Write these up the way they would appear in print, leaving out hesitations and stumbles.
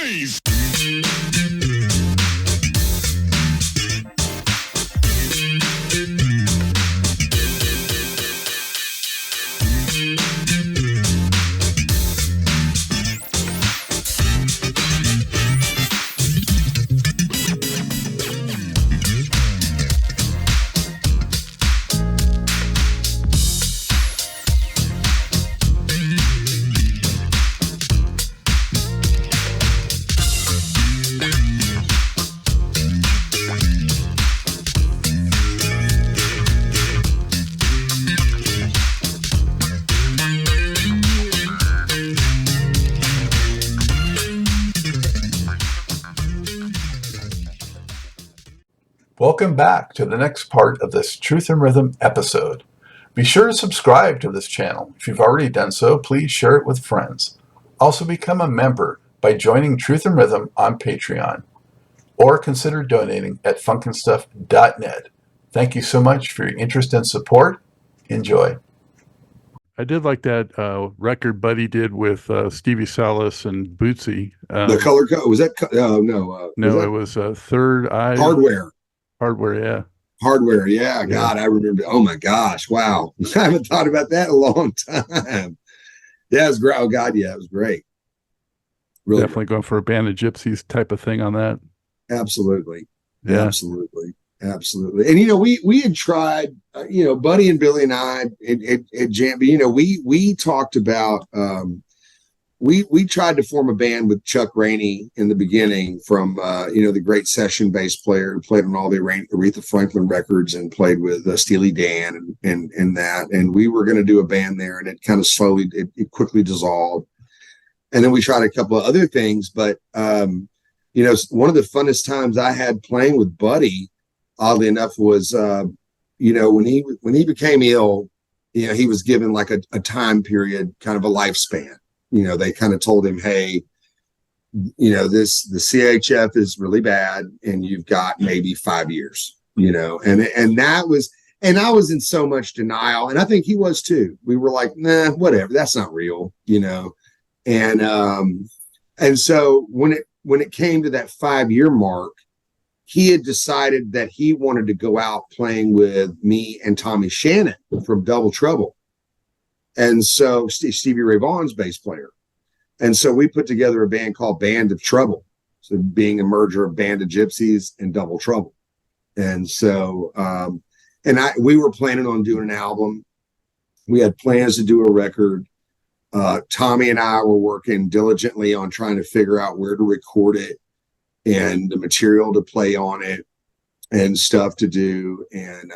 noise. Welcome back to the next part of this Truth and Rhythm episode. Be sure to subscribe to this channel. If you've already done so, please share it with friends. Also become a member by joining Truth and Rhythm on Patreon, or consider donating at FUNKNSTUFF.net. Thank you so much for your interest and support. Enjoy. I did like that record Buddy did with Stevie Salas and Bootsy. The color code, was that? No, it was Third Eye. Hardware, yeah. Hardware, yeah. God, I remember. Oh my gosh, wow. I haven't thought about that in a long time. Yeah, it was great. Oh God, yeah, it was great. Really definitely going for a Band of Gypsies type of thing on that. Absolutely. Yeah. Absolutely. And we had tried, Buddy and Billy and I at Jam, we talked about we tried to form a band with Chuck Rainey in the beginning from the great session bass player who played on all the Aretha Franklin records and played with Steely Dan and that. And we were going to do a band there, and it kind of slowly, it quickly dissolved. And then we tried a couple of other things, but one of the funnest times I had playing with Buddy, oddly enough, was when he became ill, he was given like a time period, kind of a lifespan. They kind of told him, hey, the CHF is really bad and you've got maybe 5 years, and that was, and I was in so much denial, and I think he was too. We were like, nah, whatever, that's not real, and so when it came to that 5-year mark, he had decided that he wanted to go out playing with me and Tommy Shannon from Double Trouble. And so Stevie Ray Vaughan's bass player. And so we put together a band called Band of Trouble. So being a merger of Band of Gypsies and Double Trouble. And so, we were planning on doing an album. We had plans to do a record. Tommy and I were working diligently on trying to figure out where to record it and the material to play on it and stuff to do. And,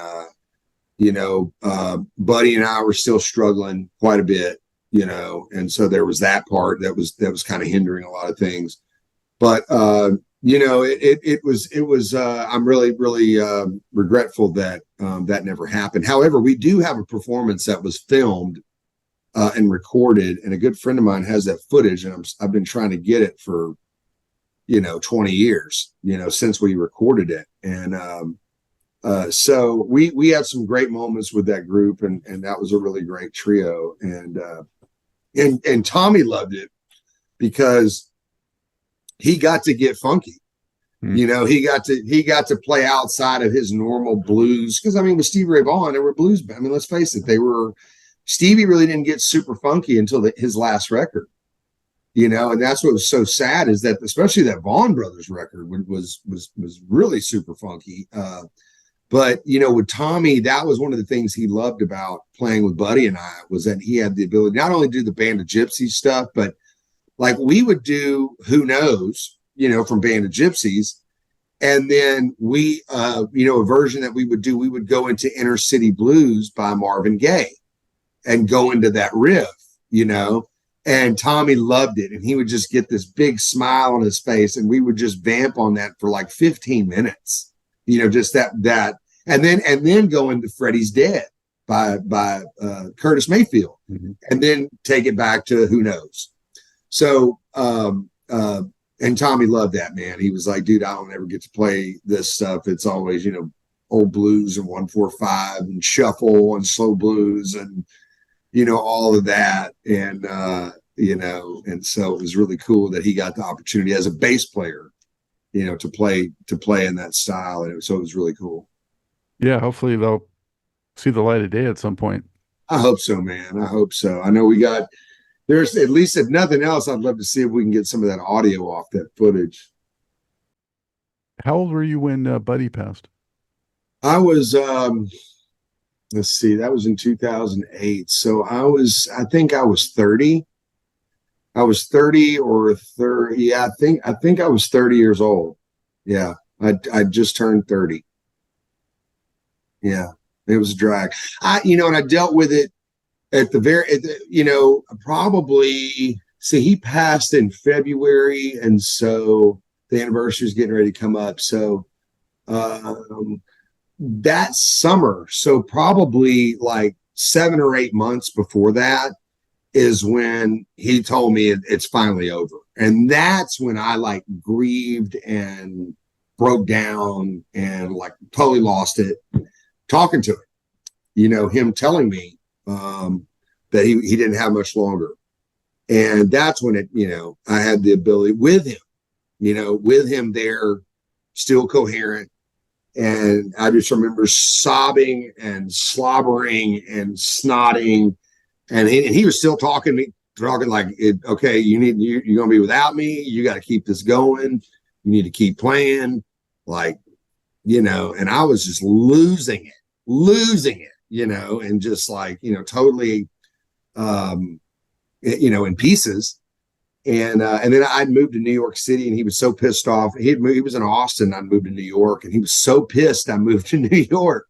Buddy and I were still struggling quite a bit, and so there was that part that was kind of hindering a lot of things. But, it was, I'm really, really regretful that that never happened. However, we do have a performance that was filmed and recorded, and a good friend of mine has that footage, and I've been trying to get it for, 20 years, since we recorded it. And, so we had some great moments with that group, and that was a really great trio. And Tommy loved it because he got to get funky. He got to play outside of his normal blues. Cause with Stevie Ray Vaughan, they were blues. Let's face it, Stevie really didn't get super funky until his last record, and that's what was so sad, is that especially that Vaughan Brothers record was really super funky. But, with Tommy, that was one of the things he loved about playing with Buddy and I, was that he had the ability not only to do the Band of Gypsies stuff, but like we would do Who Knows, from Band of Gypsies. And then we, a version that we would do, we would go into Inner City Blues by Marvin Gaye and go into that riff, and Tommy loved it. And he would just get this big smile on his face, and we would just vamp on that for like 15 minutes. Just that, and then go into Freddie's Dead by Curtis Mayfield, and then take it back to Who Knows. So, and Tommy loved that, man. He was like, dude, I don't ever get to play this stuff. It's always, old blues and 1-4-5 and shuffle and slow blues and, all of that. And and so it was really cool that he got the opportunity as a bass player, to play in that style. And so it was really cool. Yeah, hopefully they'll see the light of day at some point. I hope so, man. I hope so. I know there's at least, if nothing else, I'd love to see if we can get some of that audio off that footage. How old were you when Buddy passed? I was, let's see, that was in 2008. So I think I was 30. I was 30 or 30. Yeah, I think I was 30 years old. Yeah. I just turned 30. Yeah. It was a drag. And I dealt with it probably, see, he passed in February. And so the anniversary is getting ready to come up. So, that summer, so probably like 7 or 8 months before that is when he told me it's finally over. And that's when I like grieved and broke down and like totally lost it talking to him, him telling me that he didn't have much longer. And that's when I had the ability with him there, still coherent. And I just remember sobbing and slobbering and snotting, and he was still talking like, okay, you're going to be without me. You got to keep this going. You need to keep playing, like, and I was just losing it, and just like, totally, in pieces. And then I'd moved to New York City, and he was so pissed off. He was in Austin. I moved to New York, and he was so pissed I moved to New York.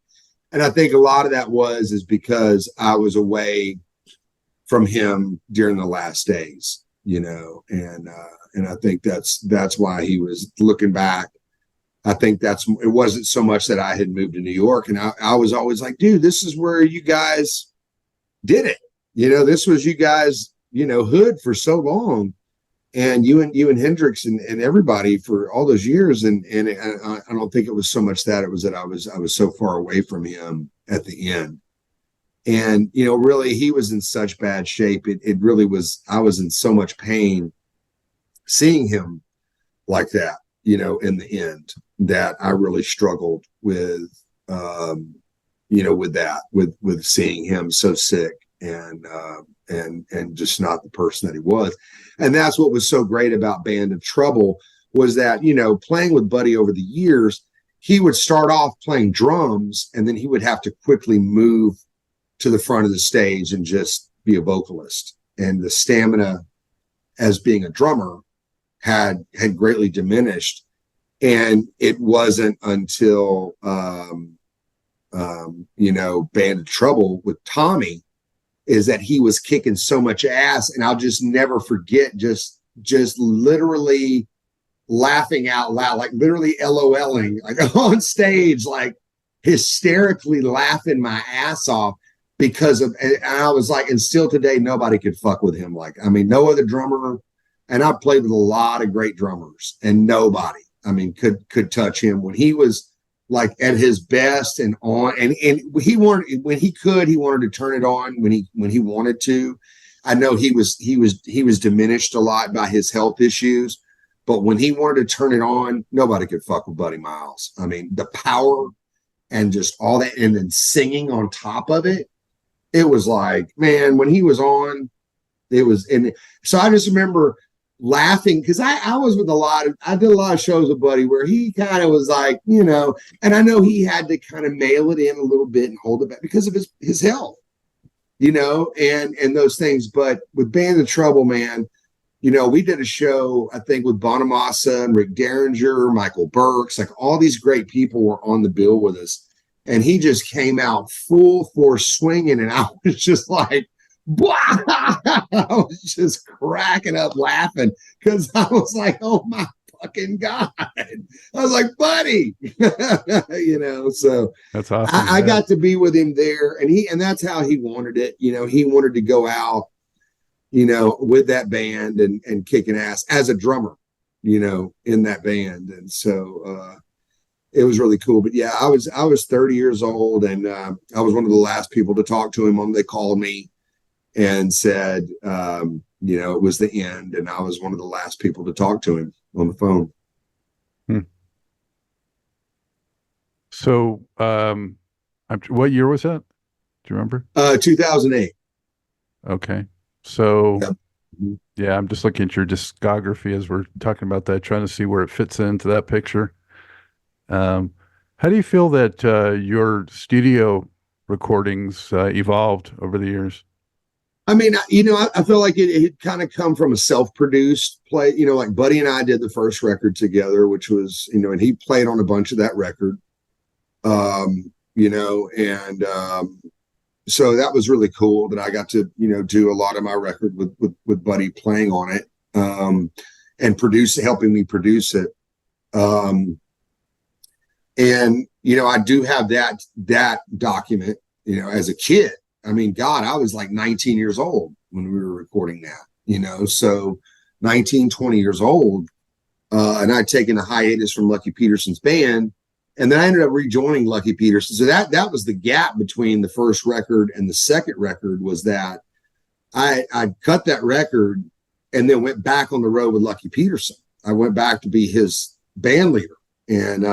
And I think a lot of that is because I was away from him during the last days, and I think that's why he was looking back. I think it wasn't so much that I had moved to New York, and I was always like, dude, this is where you guys did it. This was you guys, hood for so long. And you and Hendrix and everybody for all those years, and I don't think it was so much that it was that I was so far away from him at the end, and really he was in such bad shape. It really was. I was in so much pain seeing him like that, in the end, that I really struggled with, with seeing him so sick and just not the person that he was. And that's what was so great about Band of Trouble was that, playing with Buddy over the years, he would start off playing drums, and then he would have to quickly move to the front of the stage and just be a vocalist. And the stamina as being a drummer had greatly diminished. And it wasn't until, Band of Trouble with Tommy is that he was kicking so much ass. And I'll just never forget just literally laughing out loud, like literally LOLing, like on stage, like hysterically laughing my ass off because of, and I was like, and still today, nobody could fuck with him. Like, I mean, no other drummer, and I played with a lot of great drummers, and nobody, could touch him when he was like at his best and on, and he wanted, when he could, he wanted to turn it on when he wanted to. I know he was diminished a lot by his health issues, but when he wanted to turn it on, nobody could fuck with Buddy Miles. I mean, the power and just all that, and then singing on top of it, it was like, man, when he was on, it was, and so I just remember laughing because I was with I did a lot of shows with Buddy where he kind of was like, and I know he had to kind of mail it in a little bit and hold it back because of his health, and those things. But with Band of Trouble, man, we did a show, I think, with Bonamassa and Rick Derringer, Michael Burks, like all these great people were on the bill with us. And he just came out full force swinging. And I was just like, I was just cracking up laughing because I was like, oh my fucking God. I was like, Buddy, so that's awesome. I got to be with him there, and that's how he wanted it. He wanted to go out, with that band and kicking ass as a drummer, in that band. And so, it was really cool. But yeah, I was 30 years old, and I was one of the last people to talk to him when they called me. and said, it was the end. And I was one of the last people to talk to him on the phone. So, what year was that? Do you remember? 2008. Okay. So, Yep. yeah, I'm just looking at your discography as we're talking about that, trying to see where it fits into that picture. How do you feel that your studio recordings evolved over the years? I mean, I feel like it kind of come from a self-produced play, like Buddy and I did the first record together, which was, and he played on a bunch of that record, so that was really cool that I got to, do a lot of my record with Buddy playing on it, and helping me produce it. I do have that document, as a kid. I mean, God, I was like 19 years old when we were recording that, so 19, 20 years old. And I'd taken a hiatus from Lucky Peterson's band. And then I ended up rejoining Lucky Peterson. So that was the gap between the first record and the second record, was that I cut that record and then went back on the road with Lucky Peterson. I went back to be his band leader. And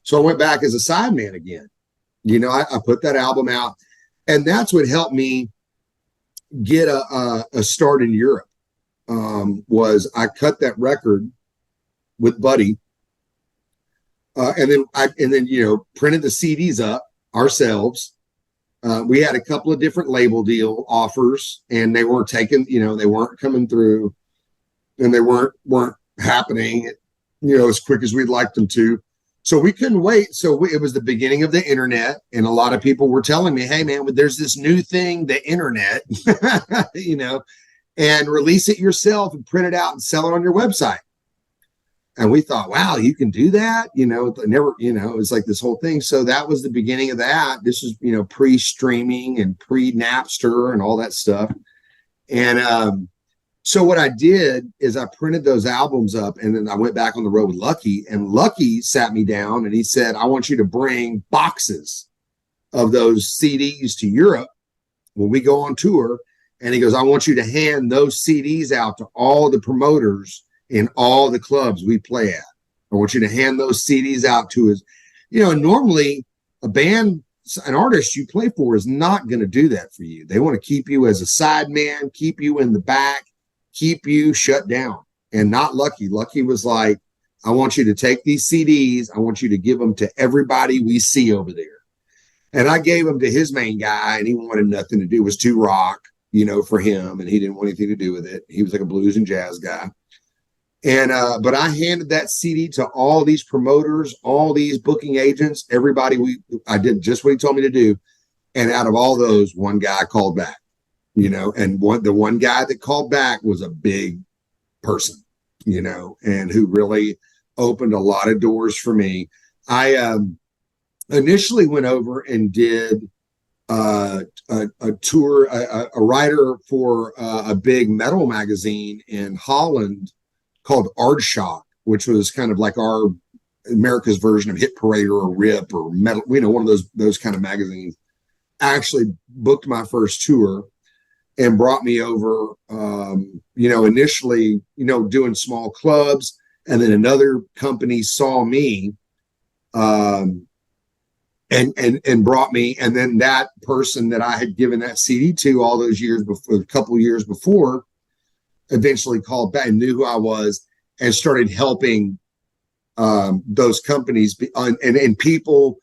so I went back as a sideman again. I put that album out. And that's what helped me get a start in Europe, was I cut that record with Buddy. And then printed the CDs up ourselves. We had a couple of different label deal offers, and they weren't taken, they weren't coming through, and they weren't happening, as quick as we'd like them to. So we couldn't wait. So it was the beginning of the internet, and a lot of people were telling me, "Hey, man, there's this new thing, the internet, and release it yourself and print it out and sell it on your website." And we thought, wow, you can do that? It was like this whole thing. So that was the beginning of that. This was, pre-streaming and pre-Napster and all that stuff. And so what I did is I printed those albums up, and then I went back on the road with Lucky, and Lucky sat me down and he said, "I want you to bring boxes of those CDs to Europe when we go on tour." And he goes, "I want you to hand those CDs out to all the promoters in all the clubs we play at. I want you to hand those CDs out to us." Normally a band, an artist you play for, is not going to do that for you. They want to keep you as a sideman, keep you in the back, keep you shut down. And not Lucky. Lucky was like, "I want you to take these CDs. I want you to give them to everybody we see over there." And I gave them to his main guy, and he wanted nothing to do. It was too rock, for him. And he didn't want anything to do with it. He was like a blues and jazz guy. And, but I handed that CD to all these promoters, all these booking agents, everybody. I did just what he told me to do. And out of all those, one guy called back, and the one guy that called back was a big person, and who really opened a lot of doors for me. I initially went over and did a tour, a writer for a big metal magazine in Holland called Aardschok, which was kind of like our America's version of Hit Parade or RIP or Metal, one of those kind of magazines. Actually booked my first tour and brought me over, initially, doing small clubs. And then another company saw me, and brought me. And then that person that I had given that CD to all those years before, a couple of years before, eventually called back and knew who I was and started helping those companies and people,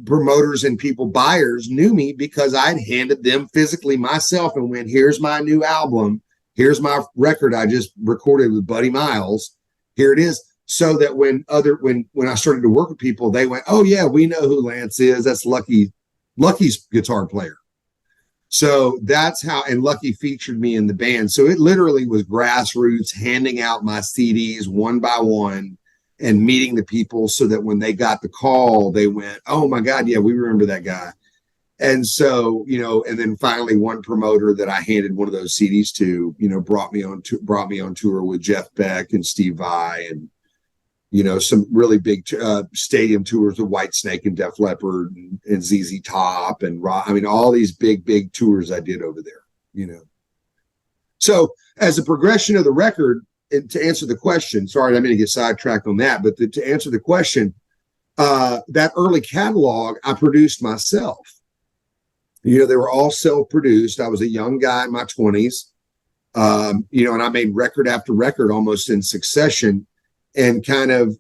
promoters and people, buyers knew me because I'd handed them physically myself and went, "Here's my new album. Here's my record I just recorded with Buddy Miles. Here it is." So that when I started to work with people, they went, "Oh yeah, we know who Lance is. That's Lucky's guitar player." So that's how, and Lucky featured me in the band. So it literally was grassroots, handing out my CDs one by one and meeting the people so that when they got the call, they went, "Oh my God, yeah, we remember that guy." And so, and then finally one promoter that I handed one of those CDs to, brought me on tour with Jeff Beck and Steve Vai and, some really big stadium tours with Whitesnake and Def Leppard and ZZ Top and all these big tours I did over there. you know. So as a progression of the record, and to answer the question, sorry, I mean to get sidetracked on that, but to answer the question, that early catalog I produced myself. You know, they were all self-produced. I was a young guy in my 20s, you know, and I made record after record almost in succession, and kind of,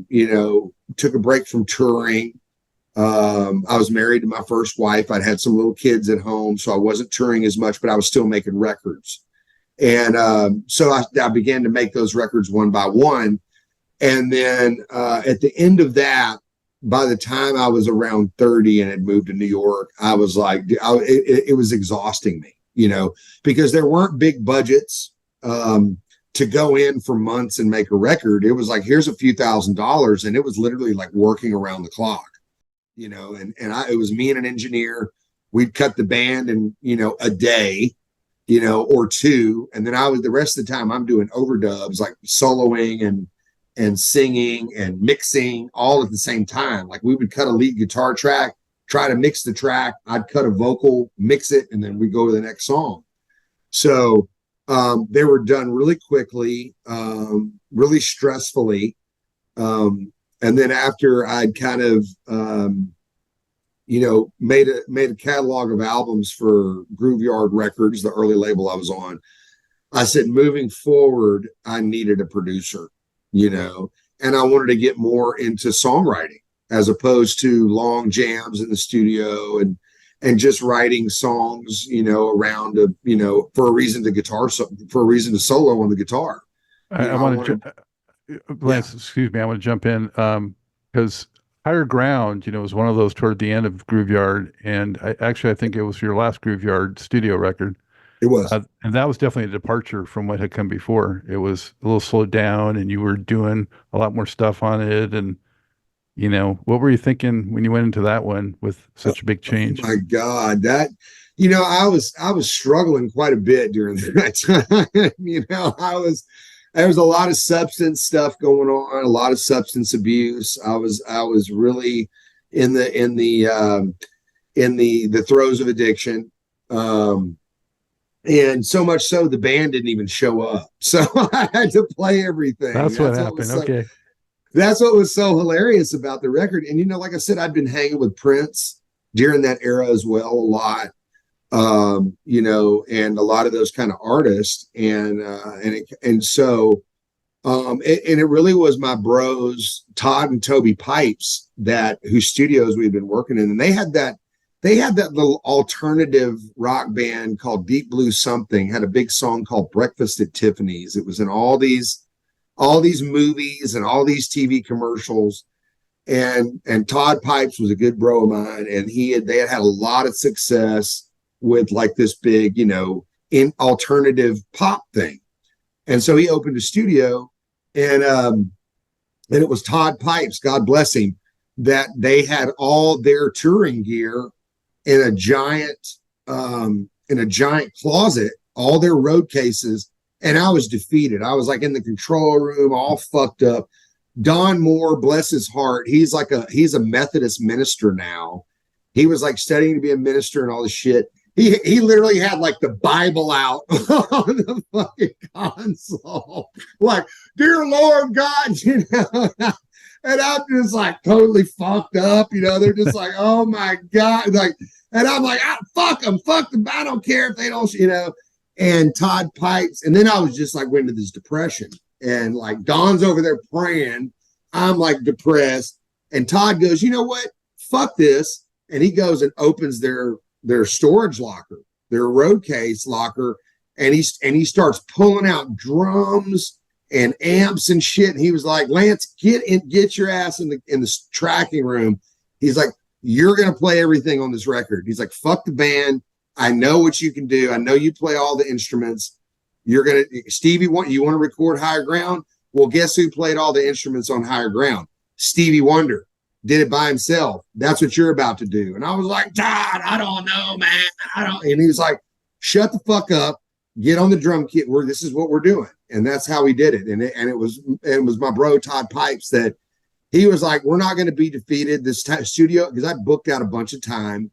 you know, took a break from touring. I was married to my first wife. I'd had some little kids at home, so I wasn't touring as much, but I was still making records. And so I began to make those records one by one. And then at the end of that, by the time I was around 30 and had moved to New York, I was like, it was exhausting me, you know, because there weren't big budgets to go in for months and make a record. It was like, here's a few $1,000s. And it was literally like working around the clock, you know, and it was me and an engineer. We'd cut the band in, you know, a day, you know, or two. And then the rest of the time I'm doing overdubs, like soloing and singing and mixing all at the same time. Like we would cut a lead guitar track, try to mix the track. I'd cut a vocal, mix it, and then we go to the next song. So they were done really quickly, really stressfully. And then after I'd kind of, you know, made a catalog of albums for Grooveyard Records, the early label I was on, I said, moving forward, I needed a producer, you know, and I wanted to get more into songwriting as opposed to long jams in the studio and just writing songs, you know, around a, you know, for a reason to solo on the guitar. I want to, Lance, excuse me, I want to jump in because Higher Ground, you know, was one of those toward the end of Grooveyard, and I think it was your last Grooveyard studio record. It was. And that was definitely a departure from what had come before. It was a little slowed down, and you were doing a lot more stuff on it. And, you know, what were you thinking when you went into that one with such a big change? Oh my God, that, you know, I was struggling quite a bit during that time. You know, there was a lot of substance stuff going on, a lot of substance abuse. I was really in the throes of addiction. And so much so the band didn't even show up. So I had to play everything. That's what happened. Okay. That's what was so hilarious about the record. And, you know, like I said, I'd been hanging with Prince during that era as well, a lot, you know, and a lot of those kind of artists. And so it really was my bros, Todd and Toby Pipes, whose studios we'd been working in. And they had that little alternative rock band called Deep Blue Something, had a big song called Breakfast at Tiffany's. It was in all these movies and all these TV commercials. And Todd Pipes was a good bro of mine. And they had a lot of success with like this big, you know, in alternative pop thing. And so he opened a studio, and it was Todd Pipes, God bless him, that they had all their touring gear in a giant closet, all their road cases. And I was defeated. I was like in the control room, all fucked up. Don Moore, bless his heart, he's a Methodist minister now. He was like studying to be a minister and all this shit. He literally had like the Bible out on the fucking console, like, dear Lord God, you know. And I'm just like totally fucked up, you know. They're just like, oh my God, like, and I'm like, fuck them, I don't care if they don't, you know. And Todd Pipes, and then I was just like went into this depression, and like Don's over there praying, I'm like depressed, and Todd goes, you know what, fuck this, and he goes and opens their storage locker, their road case locker, and he starts pulling out drums and amps and shit. And he was like, Lance, get your ass in the tracking room. He's like, you're going to play everything on this record. He's like, fuck the band. I know what you can do. I know you play all the instruments. Stevie, you want to record Higher Ground? Well, guess who played all the instruments on Higher Ground? Stevie Wonder did it by himself. That's what you're about to do. And I was like, Todd, I don't know, man. And he was like, shut the fuck up. Get on the drum kit. This is what we're doing. And that's how we did it. And it was my bro, Todd Pipes, that he was like, we're not going to be defeated. This studio, because I booked out a bunch of time.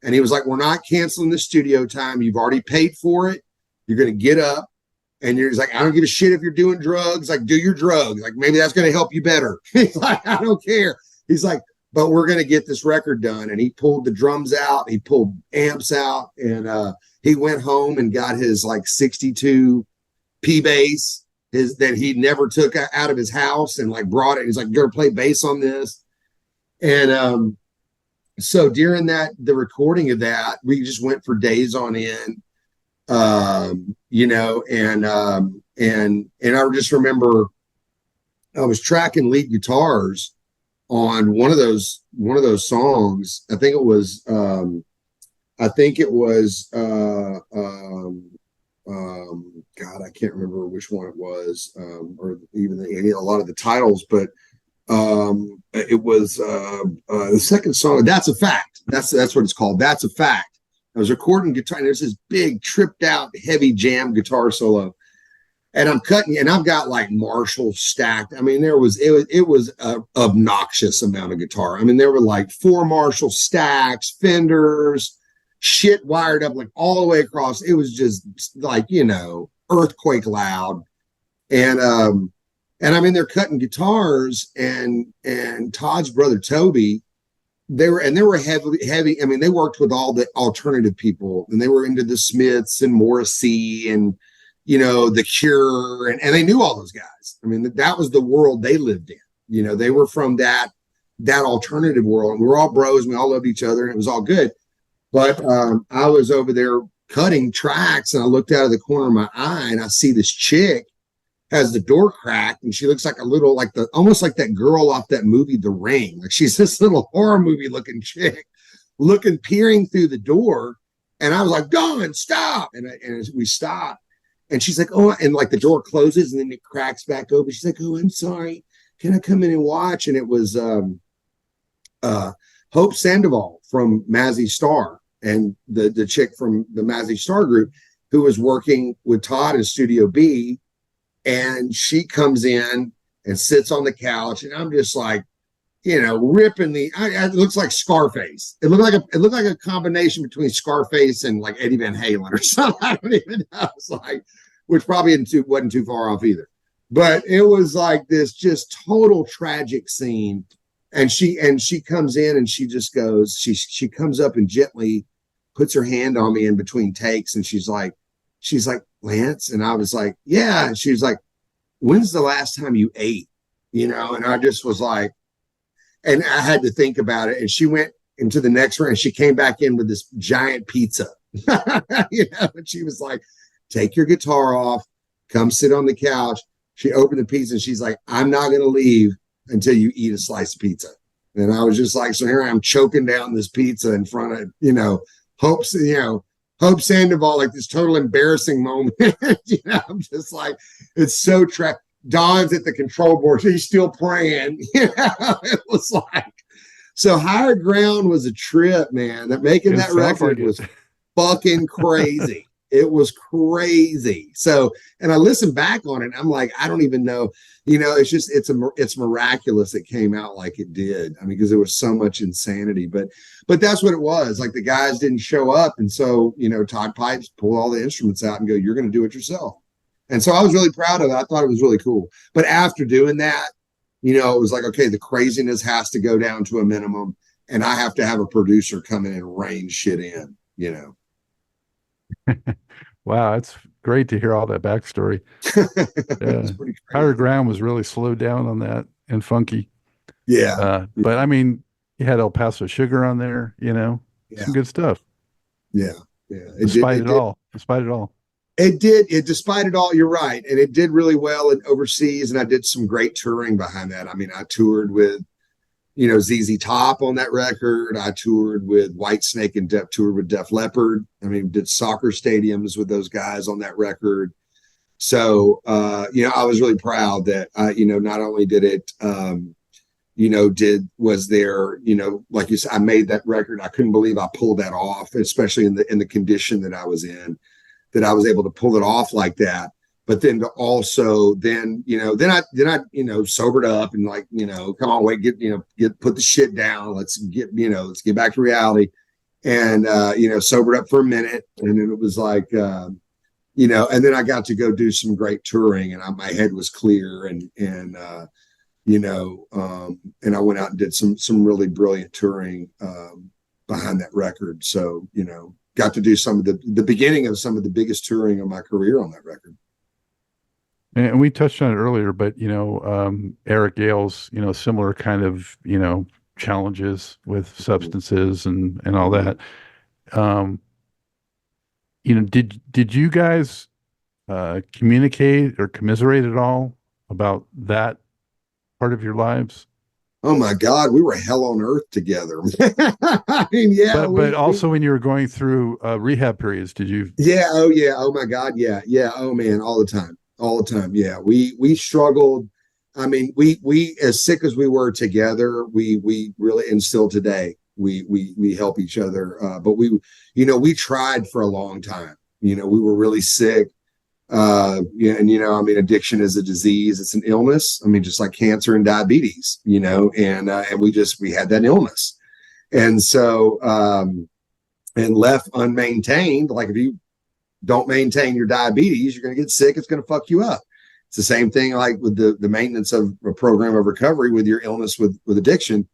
And he was like, we're not canceling the studio time. You've already paid for it. You're going to get up. And he's like, I don't give a shit if you're doing drugs. Like, do your drugs. Like, maybe that's going to help you better. He's like, I don't care. He's like, but we're going to get this record done. And he pulled the drums out. He pulled amps out. And he went home and got his like 62 P bass that he never took out of his house and like brought it. He's like, you're going to play bass on this. And so during the recording of that, we just went for days on end. You know, and I just remember I was tracking lead guitars on one of those songs. I think it was God, I can't remember which one it was, or even a lot of the titles, but it was the second song. That's a Fact. That's what it's called. That's a Fact. I was recording guitar, and there's this big tripped out heavy jam guitar solo, and I'm cutting, and I've got like Marshall stacked. I mean, it was a obnoxious amount of guitar. I mean, there were like 4 Marshall stacks, Fenders, shit wired up like all the way across. It was just like, you know, earthquake loud. And I mean, they're cutting guitars, and Todd's brother Toby, they were heavy. I mean, they worked with all the alternative people, and they were into the Smiths and Morrissey and, you know, The Cure, and they knew all those guys. I mean, that was the world they lived in. You know, they were from that alternative world, and we were all bros, and we all loved each other, and it was all good. But I was over there cutting tracks, and I looked out of the corner of my eye, and I see this chick has the door cracked, and she looks like a little, like almost like that girl off that movie, The Ring. Like, she's this little horror movie looking chick, peering through the door. And I was like, Dawn, stop. And we stopped. And she's like, oh, and like the door closes and then it cracks back open. She's like, oh, I'm sorry. Can I come in and watch? And it was Hope Sandoval from Mazzy Star, and the chick from the Mazzy Star group, who was working with Todd in Studio B. And she comes in and sits on the couch, and I'm just like, you know, ripping it looks like Scarface. It looked like a combination between Scarface and like Eddie Van Halen or something. I don't even know. It's like, which probably wasn't too far off either. But it was like this just total tragic scene. And she comes in, and she just goes, she comes up and gently puts her hand on me in between takes, and she's like, Lance. And I was like, yeah. And she was like, when's the last time you ate? You know? And I just was like, and I had to think about it. And she went into the next round, and she came back in with this giant pizza. You know? And she was like, take your guitar off, come sit on the couch. She opened the pizza, and she's like, I'm not going to leave until you eat a slice of pizza. And I was just like, so here I am choking down this pizza in front of, you know, Hope Sandoval, like this total embarrassing moment. You know, I'm just like, it's so Don's at the control board. He's still praying. You know, it was like, so Higher Ground was a trip, man. That making that record was fucking crazy. It was crazy. So, and I listened back on it, and I'm like, I don't even know, you know, it's just, it's miraculous it came out like it did. I mean, because there was so much insanity, but that's what it was. Like, the guys didn't show up. And so, you know, Todd Pipes pulled all the instruments out and go, you're going to do it yourself. And so I was really proud of it. I thought it was really cool. But after doing that, you know, it was like, okay, the craziness has to go down to a minimum, and I have to have a producer come in and rein shit in, you know. Wow, it's great to hear all that backstory. Yeah. Higher Ground was really slowed down on that, and funky. Yeah. But I mean, you had El Paso Sugar on there, you know, some good stuff. Yeah. Despite it all. It did. Despite it all, you're right. And it did really well overseas, and I did some great touring behind that. I mean, I toured with, you know, ZZ Top on that record. I toured with Whitesnake and toured with Def Leppard. I mean, did soccer stadiums with those guys on that record. So, you know, I was really proud that, you know, not only did it, you know, was there, you know, like you said, I made that record. I couldn't believe I pulled that off, especially in the condition that I was in, that I was able to pull it off like that. But then to also then I you know, sobered up and like, you know, come on, put the shit down. Let's get back to reality. and sobered up for a minute, and then it was like, and then I got to go do some great touring, and my head was clear, and I went out and did some really brilliant touring behind that record. So, got to do some of the beginning of some of the biggest touring of my career on that record. And we touched on it earlier, but Eric Gale's, similar kind of, challenges with substances and all that. Did you guys communicate or commiserate at all about that part of your lives? Oh my God, we were hell on earth together. I mean, yeah. But also when you were going through rehab periods, did you? Yeah. Oh yeah. Oh my God. Yeah. Yeah. Oh man. All the time. Yeah. We struggled. I mean, we as sick as we were together, we really, and still today, we help each other. But we tried for a long time. We were really sick. Yeah, and I mean, addiction is a disease, it's an illness. I mean, just like cancer and diabetes, and we had that illness. And so and left unmaintained, like if you don't maintain your diabetes, you're going to get sick, it's going to fuck you up. It's the same thing like with the maintenance of a program of recovery with your illness with addiction.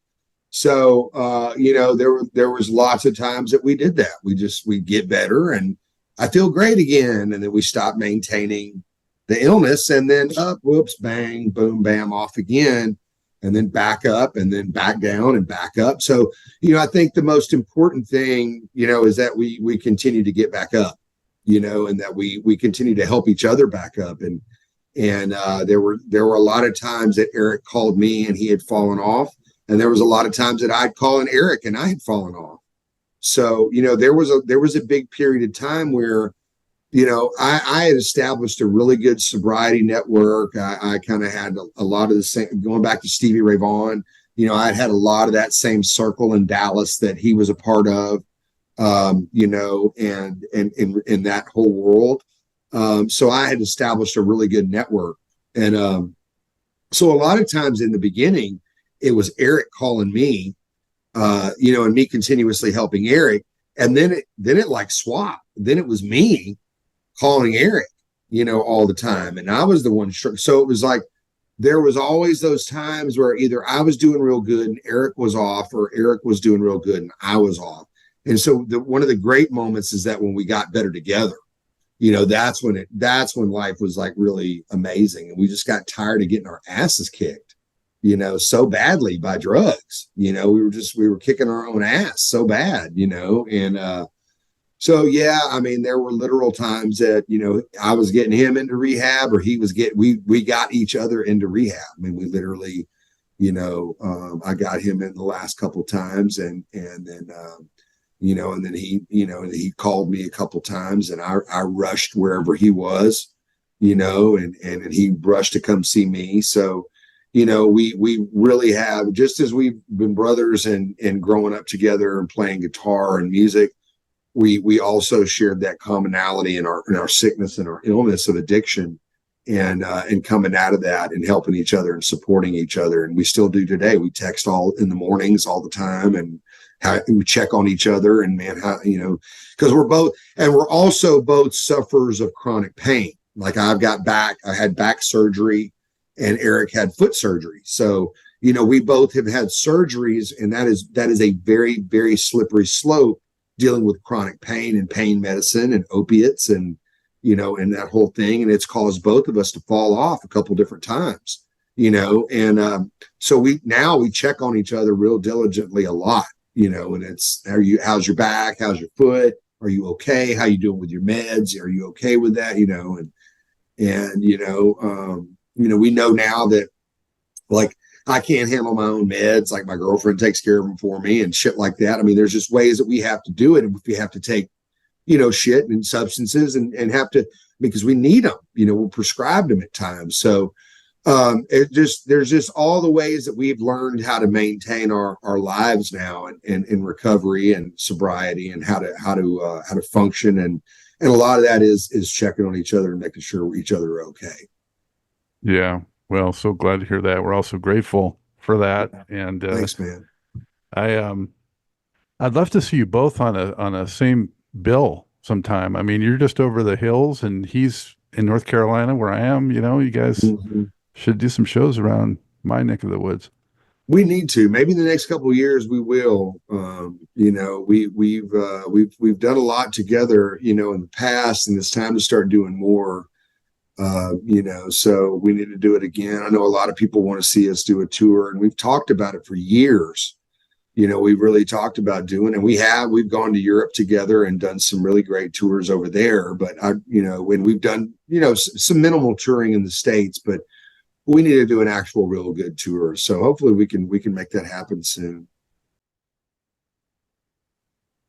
So there was lots of times that we did that. We'd get better and I feel great again. And then we stop maintaining the illness and then up, whoops, bang, boom, bam, off again, and then back up and then back down and back up. So, I think the most important thing, is that we continue to get back up, and that we continue to help each other back up. And there were a lot of times that Eric called me and he had fallen off. And there was a lot of times that I'd call in Eric and I had fallen off. So, there was a big period of time where, I had established a really good sobriety network. I kind of had a lot of the same, going back to Stevie Ray Vaughan, I'd had a lot of that same circle in Dallas that he was a part of, and in that whole world. So I had established a really good network. And so a lot of times in the beginning, it was Eric calling me, and me continuously helping Eric. And then it like swapped. Then it was me calling Eric, all the time. And I was the one. So it was like, there was always those times where either I was doing real good and Eric was off, or Eric was doing real good and I was off. And so one of the great moments is that when we got better together, that's when life was like really amazing. And we just got tired of getting our asses kicked, so badly by drugs. We were kicking our own ass so bad, and so yeah, I mean, there were literal times that, I was getting him into rehab, or he was we got each other into rehab. I mean, we literally, I got him in the last couple of times and then and then he called me a couple times and I rushed wherever he was, and he rushed to come see me. So, we really have, just as we've been brothers and growing up together and playing guitar and music, we also shared that commonality in our sickness and our illness of addiction, and coming out of that and helping each other and supporting each other. And we still do today. We text all in the mornings all the time, and we check on each other. And man, because we're also both sufferers of chronic pain. Like I had back surgery, and Eric had foot surgery. So, we both have had surgeries, and that is a very, very slippery slope, dealing with chronic pain and pain medicine and opiates and, and that whole thing. And it's caused both of us to fall off a couple different times, and so we check on each other real diligently a lot, and it's, how's your back? How's your foot? Are you okay? How you doing with your meds? Are you okay with that? We know now that, like, I can't handle my own meds. Like my girlfriend takes care of them for me and shit like that. I mean, there's just ways that we have to do it. And if we have to take, shit and substances and have to, because we need them, we'll prescribe them at times. So there's just all the ways that we've learned how to maintain our lives now and in recovery and sobriety, and how to function. And a lot of that is checking on each other and making sure each other are okay. Yeah. Well, so glad to hear that. We're also grateful for that. And thanks, man. I'd love to see you both on a same bill sometime. I mean, you're just over the hills and he's in North Carolina where I am, you know, you guys Mhm. should do some shows around my neck of the woods. We need to. Maybe in the next couple of years we will. You know, we've done a lot together, you know, in the past, and it's time to start doing more. You know, so we need to do it again. I know a lot of people want to see us do a tour, and we've talked about it for years. You know, we've really talked about doing, and we've gone to Europe together and done some really great tours over there. But you know, when we've done, you know, some minimal touring in the States, but we need to do an actual real good tour. So hopefully we can make that happen soon.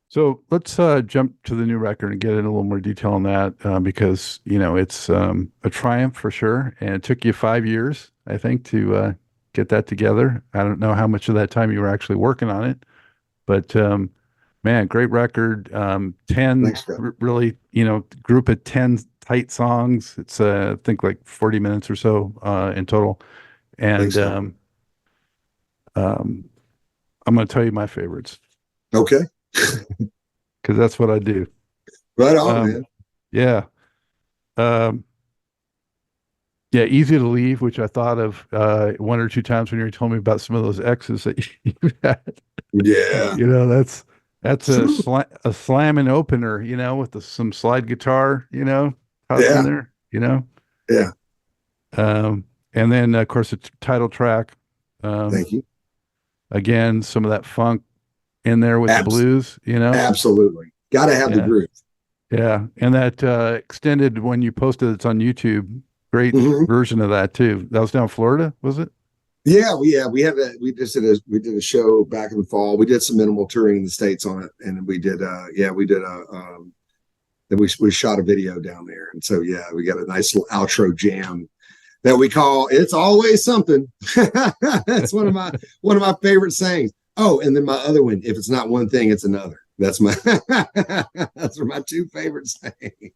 So let's jump to the new record and get in a little more detail on that because, you know, it's a triumph for sure. And it took you 5 years, I think, to get that together. I don't know how much of that time you were actually working on it, but man, great record. 10 Thanks, Scott. Really, you know, group of 10 tight songs. It's I think like 40 minutes or so in total. And Thanks, Scott. I'm going to tell you my favorites Okay. because that's what I do. Right on, Um, man. yeah. Um, yeah, Easy to Leave, which I thought of one or two times when you were telling me about some of those X's that you had. Yeah. You know, that's a slamming opener, you know, with some slide guitar, you know, tossed in Yeah. there, you know. Yeah. And then of course the title track. Thank you. Again, some of that funk in there with the Abs- blues, you know. Absolutely. Got to have the Yeah, groove. yeah, and that extended when you posted it's on YouTube. Great Mhm. version of that too. That was down in Florida, was it? Yeah, we did a show back in the fall. We did some minimal touring in the States on it, and we did then we shot a video down there. And so yeah, we got a nice little outro jam that we call "It's Always Something." That's one of my favorite sayings. Oh, and then my other one, if it's not one thing, it's another. That's my that's my two favorite sayings.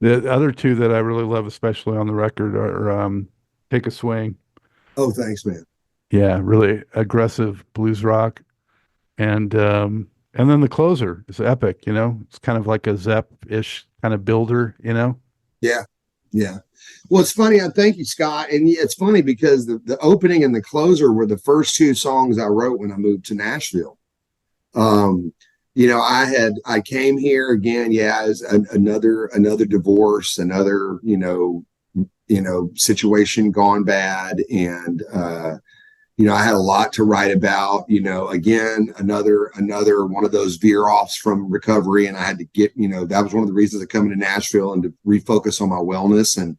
The other two that I really love, especially on the record, are Take a Swing. Oh, thanks, man. Yeah, really aggressive blues rock. And then the closer is epic, you know. It's kind of like a Zepp-ish kind of builder, you know. Yeah. Yeah. Well, it's funny. I thank you, Scott. And it's funny because the opening and the closer were the first two songs I wrote when I moved to Nashville. Um, you know, I came here again, yeah, as another divorce, another, situation gone bad. And you know, I had a lot to write about, you know, again, another one of those veer offs from recovery. And I had to get, you know, that was one of the reasons of coming to Nashville and to refocus on my wellness and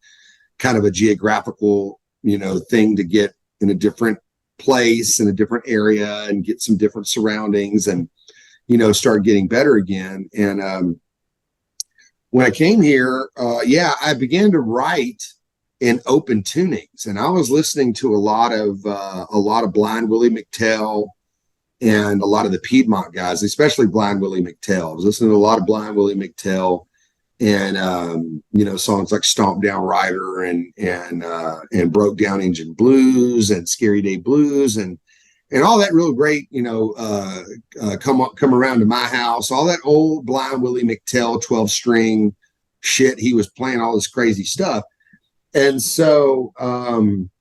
kind of a geographical, you know, thing to get in a different place in a different area and get some different surroundings and, you know, start getting better again. And when I came here, I began to write in open tunings, and I was listening to a lot of Blind Willie McTell and a lot of the Piedmont guys, especially Blind Willie McTell. I was listening to a lot of Blind Willie McTell and you know, songs like Stomp Down Rider and Broke Down Engine Blues and Scary Day Blues and all that real great, you know, come around to my house, all that old Blind Willie McTell 12-string shit. He was playing all this crazy stuff. And so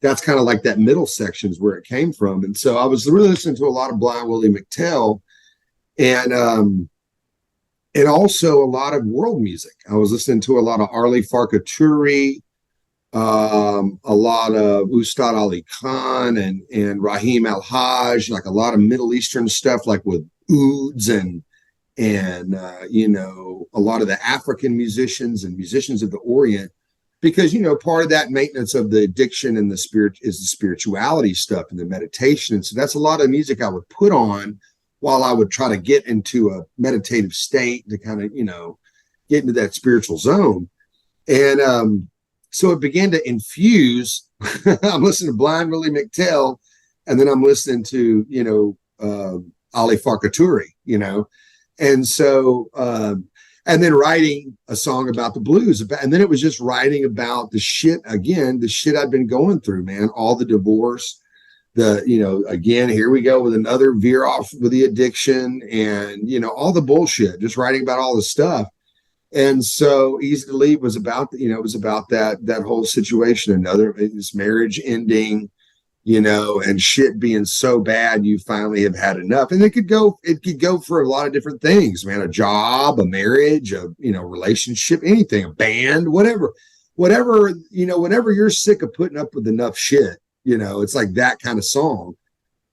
that's kind of like that middle section is where it came from. And so I was really listening to a lot of Blind Willie McTell and also a lot of world music. I was listening to a lot of Ali Farka, a lot of Ustad Ali Khan and Rahim Al-Hajj, like a lot of Middle Eastern stuff, like with ouds and you know, a lot of the African musicians and musicians of the Orient. Because, you know, part of that maintenance of the addiction and the spirit is the spirituality stuff and the meditation. And so that's a lot of music I would put on while I would try to get into a meditative state to kind of, you know, get into that spiritual zone. And so it began to infuse. I'm listening to Blind Willie McTell, and then I'm listening to, you know, Ali Farka, you know. And so and then writing a song about the blues. And then it was just writing about the shit I'd been going through, man, all the divorce, again, here we go with another veer off with the addiction and, all the bullshit, just writing about all the stuff. And so Easy to Leave was about, it was about that whole situation, this marriage ending, and shit being so bad, you finally have had enough. And it could go for a lot of different things, man, a job, a marriage, a, relationship, anything, a band, whatever, whenever you're sick of putting up with enough shit, it's like that kind of song.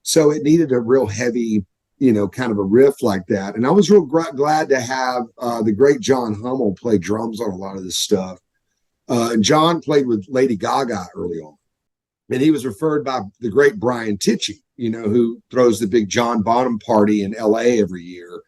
So it needed a real heavy, kind of a riff like that. And I was real glad to have the great John Hummel play drums on a lot of this stuff. John played with Lady Gaga early on. And he was referred by the great Brian Tichy, who throws the big John Bonham party in LA every year.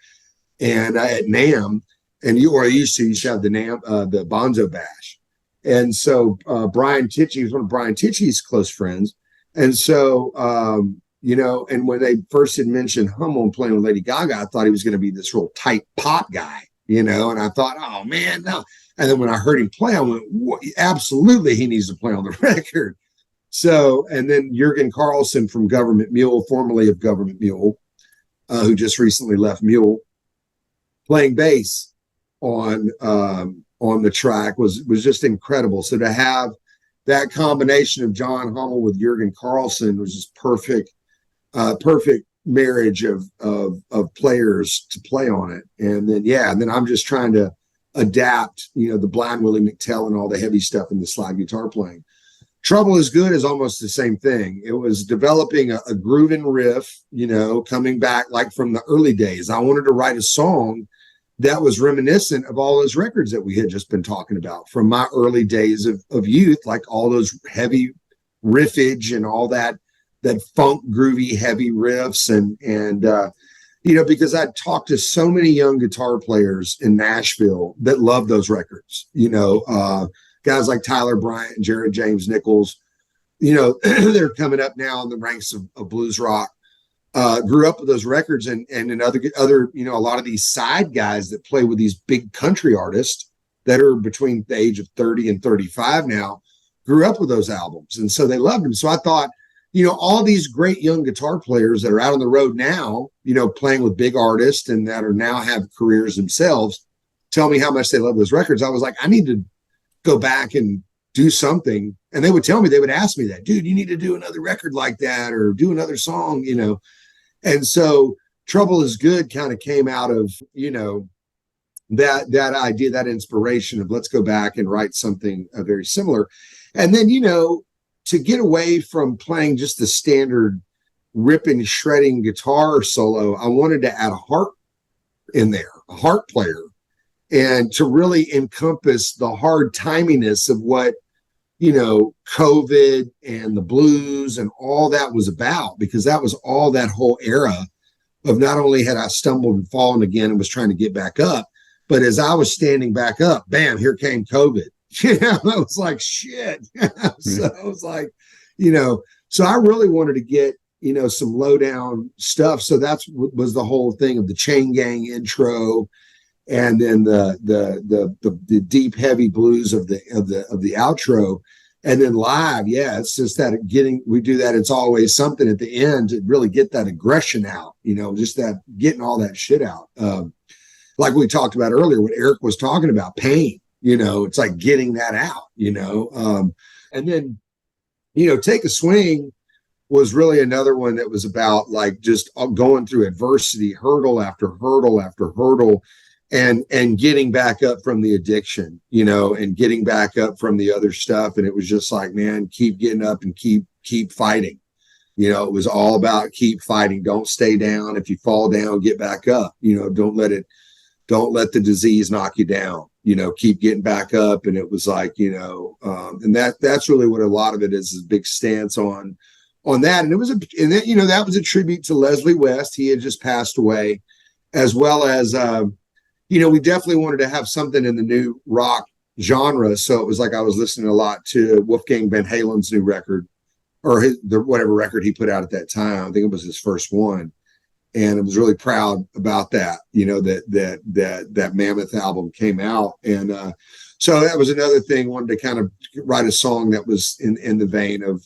And at NAMM, and you used to have the NAMM, the Bonzo Bash. And so Brian Tichy was one of Brian Tichy's close friends. And so, and when they first had mentioned Hummel playing with Lady Gaga, I thought he was going to be this real tight pop guy, and I thought, oh man, no. And then when I heard him play, I went, absolutely, he needs to play on the record. So, and then Jurgen Carlson from Government Mule, formerly of Government Mule, who just recently left Mule, playing bass on the track was just incredible. So to have that combination of John Hummel with Jurgen Carlson was just perfect marriage of players to play on it. And then I'm just trying to adapt, the Blind Willie McTell and all the heavy stuff in the slide guitar playing. Trouble Is Good is almost the same thing. It was developing a grooving riff, coming back like from the early days. I wanted to write a song that was reminiscent of all those records that we had just been talking about from my early days of youth, like all those heavy riffage and all that funk groovy heavy riffs and because I'd talked to so many young guitar players in Nashville that loved those records, guys like Tyler Bryant and Jared James Nichols, they're coming up now in the ranks of blues rock, grew up with those records and other, a lot of these side guys that play with these big country artists that are between the age of 30 and 35 now, grew up with those albums. And so they loved them. So I thought, all these great young guitar players that are out on the road now, playing with big artists and that are now have careers themselves, tell me how much they love those records. I was like, I need to go back and do something. And they would ask me that, dude, you need to do another record like that or do another song, And so Trouble Is Good kind of came out of, that idea, that inspiration of let's go back and write something very similar. And then, to get away from playing just the standard ripping, shredding guitar solo, I wanted to add a harp in there, a harp player, and to really encompass the hard timiness of what, COVID and the blues and all that was about, because that was all that whole era of not only had I stumbled and fallen again and was trying to get back up, but as I was standing back up, bam, here came COVID. I was like, shit. So I was like, so I really wanted to get, some low down stuff. So that's was the whole thing of the Chain Gang intro. And then the deep heavy blues of the outro, and then live, it's just that we do that. It's always something at the end to really get that aggression out, just that getting all that shit out. Like we talked about earlier, what Eric was talking about, pain. It's like getting that out. And then Take a Swing was really another one that was about like just going through adversity, hurdle after hurdle after hurdle. And getting back up from the addiction, and getting back up from the other stuff. And it was just like, man, keep getting up and keep fighting. It was all about keep fighting. Don't stay down. If you fall down, get back up. Don't let the disease knock you down. Keep getting back up. And it was like, and that's really what a lot of it is a big stance on that. And that was a tribute to Leslie West. He had just passed away, as well as, we definitely wanted to have something in the new rock genre. So it was like I was listening a lot to Wolfgang Van Halen's new record, or whatever record he put out at that time. I think it was his first one. And I was really proud about that, that Mammoth album came out. And So that was another thing. Wanted to kind of write a song that was in the vein of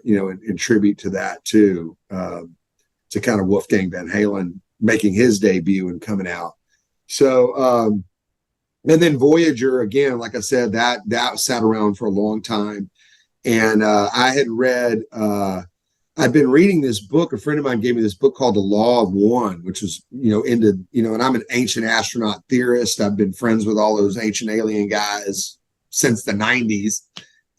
in tribute to that too, to kind of Wolfgang Van Halen making his debut and coming out. So and then Voyager, again, like I said, that sat around for a long time. And I had read, I'd been reading this book. A friend of mine gave me this book called The Law of One, which was, and I'm an ancient astronaut theorist. I've been friends with all those ancient alien guys since the 90s.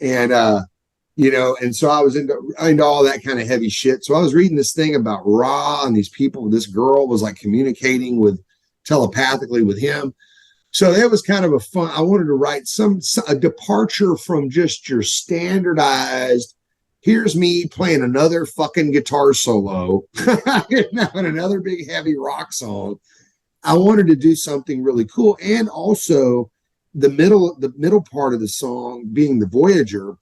And, and so I was into all that kind of heavy shit. So I was reading this thing about Ra and these people. This girl was like communicating with telepathically with him. So that was kind of a fun. I wanted to write a departure from just your standardized. Here's me playing another fucking guitar solo, and another big heavy rock song. I wanted to do something really cool, and also the middle part of the song, being the Voyager,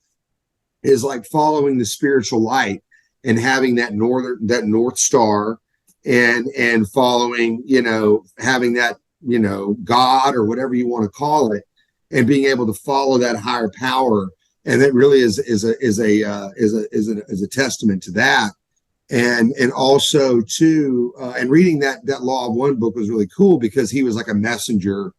is like following the spiritual light and having that North Star, and following, having that, God or whatever you want to call it, and being able to follow that higher power. And that really is a testament to that. And also too, and reading that Law of One book was really cool, because he was like a messenger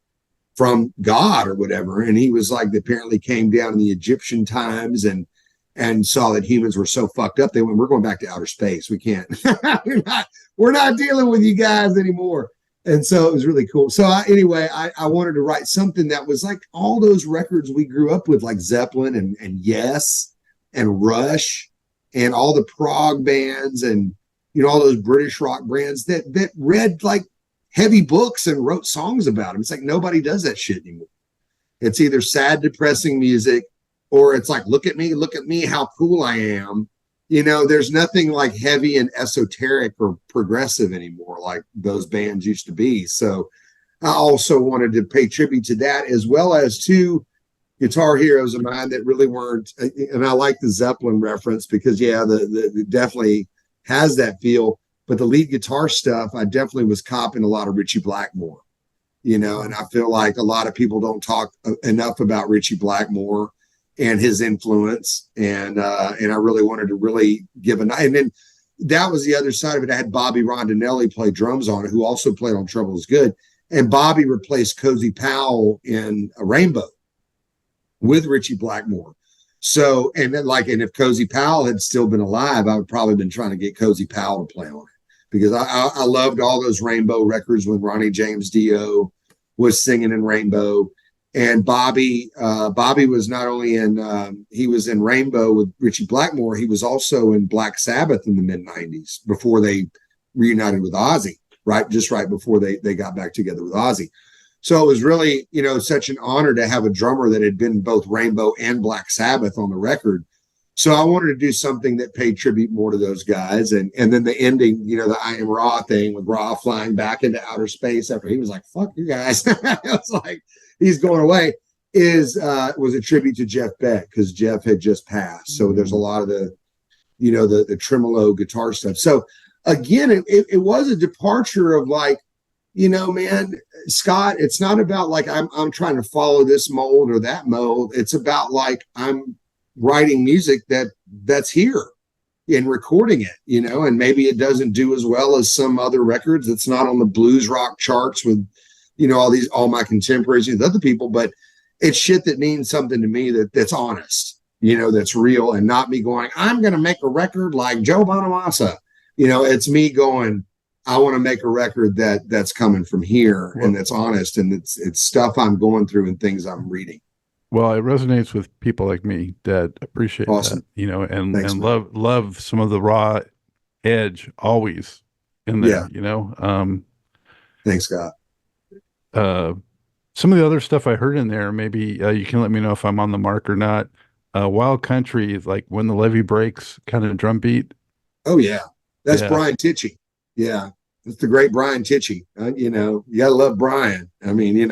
from God or whatever. And he was like, apparently came down in the Egyptian times and saw that humans were so fucked up. They went, we're going back to outer space. We can't, we're not dealing with you guys anymore. And so it was really cool. So I wanted to write something that was like all those records we grew up with, like Zeppelin and Yes and Rush and all the prog bands and, all those British rock bands that read like heavy books and wrote songs about them. It's like nobody does that shit anymore. It's either sad, depressing music, or it's like, look at me, how cool I am. There's nothing like heavy and esoteric or progressive anymore like those bands used to be. So I also wanted to pay tribute to that, as well as two guitar heroes of mine that really weren't. And I like the Zeppelin reference because, the definitely has that feel. But the lead guitar stuff, I definitely was copping a lot of Ritchie Blackmore, and I feel like a lot of people don't talk enough about Ritchie Blackmore and his influence. And I really wanted to really give and then that was the other side of it. I had Bobby Rondinelli play drums on it, who also played on Trouble Is Good. And Bobby replaced Cozy Powell in a Rainbow with Ritchie Blackmore. So, and if Cozy Powell had still been alive, I would probably been trying to get Cozy Powell to play on it, because I loved all those Rainbow records when Ronnie James Dio was singing in Rainbow. And Bobby was not only he was in Rainbow with Ritchie Blackmore, he was also in Black Sabbath in the mid-90s before they reunited with Ozzy, right before they got back together with Ozzy. So it was really, such an honor to have a drummer that had been both Rainbow and Black Sabbath on the record. So I wanted to do something that paid tribute more to those guys. And then the ending, the I Am Ra thing, with Ra flying back into outer space after he was like, fuck you guys. It was like, he's going away, was a tribute to Jeff Beck, because Jeff had just passed. So there's a lot of the tremolo guitar stuff. So again, it was a departure of like, man, Scott, it's not about like I'm trying to follow this mold or that mold. It's about like I'm writing music that's here and recording it, and maybe it doesn't do as well as some other records. It's not on the blues rock charts with all my contemporaries with other people, but it's shit that means something to me, that's honest, that's real, and not me going, I'm going to make a record like Joe Bonamassa. It's me going, I want to make a record that's coming from here, and that's honest, and it's stuff I'm going through and things I'm reading. Well, it resonates with people like me that appreciate Awesome. that, and Thanks, and man. love some of the raw edge always in there, Thanks, Scott. Some of the other stuff I heard in there, maybe you can let me know if I'm on the mark or not. Wild Country is like When the Levee Breaks kind of drum beat. Oh yeah. That's Brian Tichy. Yeah. It's the great Brian Tichy. You gotta love Brian. I mean,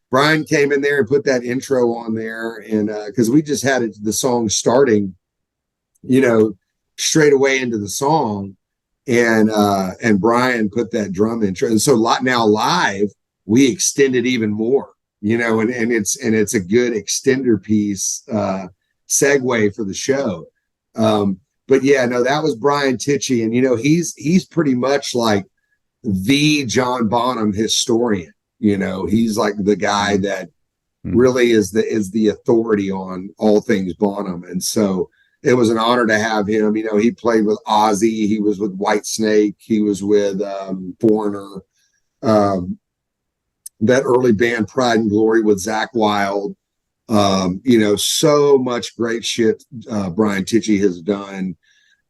Brian came in there and put that intro on there, and because we just had the song starting, straight away into the song, and Brian put that drum intro, and so now live we extended even more, you know, and it's a good extender piece, segue for the show. But yeah, no, that was Brian Tichy, and you know, he's pretty much like the John Bonham historian. You know, he's like the guy that really is the authority on all things Bonham. And so it was an honor to have him. You know, he played with Ozzy, he was with Whitesnake, he was with Foreigner, that early band Pride and Glory with Zakk Wylde. You know, so much great shit Brian Tichy has done.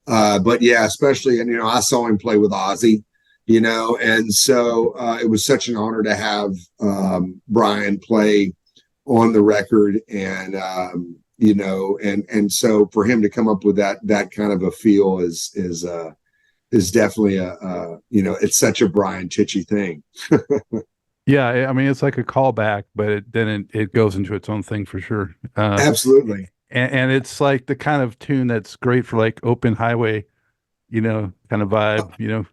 But yeah, especially, and you know, I saw him play with Ozzy, you know, and so it was such an honor to have Brian play on the record, and you know, and so for him to come up with that kind of a feel is definitely you know, it's such a Brian Tichy thing. Yeah, I mean, it's like a callback, but then it goes into its own thing for sure. Absolutely. And it's like the kind of tune that's great for like open highway, you know, kind of vibe, you know.